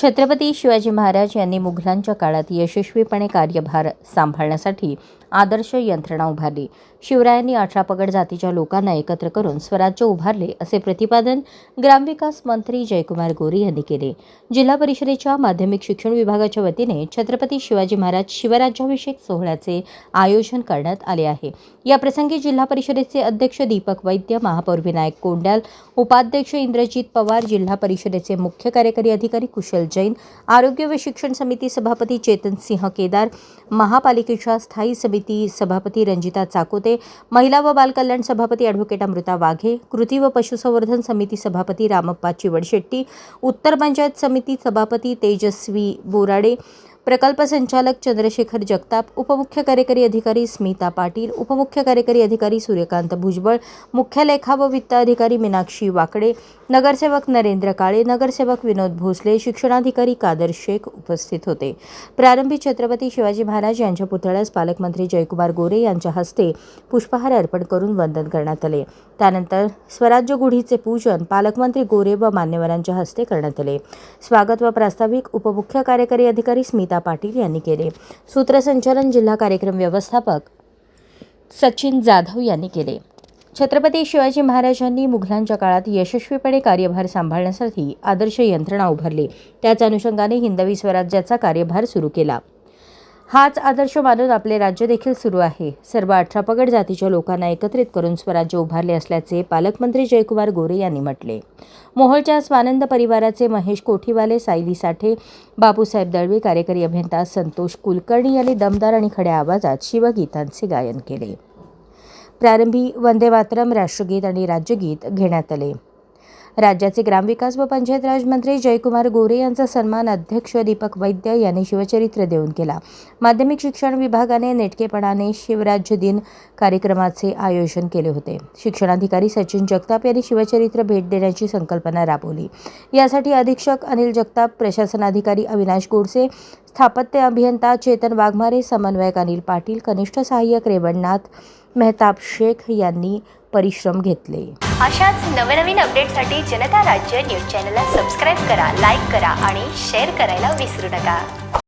छत्रपती शिवाजी महाराज यांनी मुघलांच्या काळात यशस्वीपणे कार्यभार सांभाळण्यासाठी आदर्श यंत्रणा उभारली. शिवरायांनी 18 पगड जातीच्या लोकांना एकत्र करून स्वराज्य उभारले, असे प्रतिपादन ग्रामविकास मंत्री जयकुमार गोरे यांनी केले. जिल्हा परिषदेच्या माध्यमिक शिक्षण विभागाच्या वतीने छत्रपती शिवाजी महाराज शिवराज्याभिषेक सोहळ्याचे आयोजन करण्यात आले आहे. या प्रसंगी जिल्हा परिषदेचे अध्यक्ष दीपक वैद्य, महापौर विनायक कोंड्याल, उपाध्यक्ष इंद्रजित पवार, जिल्हा परिषदेचे मुख्य कार्यकारी अधिकारी कुशल जैन, आरोग्य व शिक्षण समिती सभापती चेतन सिंह केदार, महापालिकेच्या स्थायी समिती सभापती रंजिता चाकोते, महिला व बालकल्याण सभापती ॲडव्होकेट अमृता वाघे, कृती व पशुसंवर्धन समिती सभापती रामप्पा चिवडशेट्टी, उत्तर पंचायत समिती सभापती तेजस्वी बोराडे, प्रकल्प संचालक चंद्रशेखर जगताप, उपमुख्य कार्यकारी अधिकारी स्मिता पाटील, उपमुख्य कार्यकारी अधिकारी सूर्यकांत भुजबळ, मुख्य लेखा व वित्त अधिकारी मीनाक्षी वाकडे, नगरसेवक नरेंद्र काळे, नगरसेवक विनोद भोसले, शिक्षणाधिकारी कादर शेख उपस्थित होते. प्रारंभी छत्रपती शिवाजी महाराज यांच्या पुतळ्यास पालकमंत्री जयकुमार गोरे यांच्या हस्ते पुष्पहार अर्पण करून वंदन करण्यात आले. त्यानंतर स्वराज्य गुढीचे पूजन पालकमंत्री गोरे व मान्यवरांच्या हस्ते करण्यात आले. स्वागत व प्रास्ताविक उपमुख्य कार्यकारी अधिकारी स्मिता पाटील यांनी केले. सूत्रसंचालन जिल्हा कार्यक्रम व्यवस्थापक सचिन जाधव यांनी केले. छत्रपती शिवाजी महाराजांनी मुघलांच्या काळात यशस्वीपणे कार्यभार सांभाळण्यासाठी आदर्श यंत्रणा उभारली. त्याच अनुषंगाने हिंदवी स्वराज्याचा कार्यभार सुरू केला. हाच आदर्श मानून आपले राज्य देखील सुरू आहे. सर्व 18 पगड जातीच्या लोकांना एकत्रित करून स्वराज्य उभारले असल्याचे पालकमंत्री जयकुमार गोरे यांनी म्हटले. मोहोळच्या स्वानंद परिवाराचे महेश कोठीवाले, सायली साठे, बापूसाहेब दळवे, कार्यकारी अभियंता संतोष कुलकर्णी यांनी दमदार आणि खड्या आवाजात शिवगीतांचे गायन केले. प्रारंभी वंदे मातरम, राष्ट्रगीत आणि राज्यगीत घेण्यात आले. राज्याचे ग्रामविकास व पंचायत राज मंत्री जयकुमार गोरे यांचा सन्मान अध्यक्ष दीपक वैद्य यांनी शिवचरित्र देऊन केला. माध्यमिक शिक्षण विभागाने नेटकेपणाने शिवराज्य दिन कार्यक्रमाचे आयोजन केले होते. शिक्षणाधिकारी सचिन जगताप यांनी शिवचरित्र भेट देण्याची संकल्पना राबवली. यासाठी अधीक्षक अनिल जगताप, प्रशासनाधिकारी अविनाश गोडसे, स्थापत्य अभियंता चेतन वाघमारे, समन्वयक अनिल पाटील, कनिष्ठ सहाय्यक रेवणनाथ मेहताब शेख यांनी परिश्रम घेतले. अशाच नवनवीन अपडेटसाठी जनता राज्य न्यूज चॅनलला सबस्क्राईब करा, लाईक करा आणि शेअर करायला विसरू नका.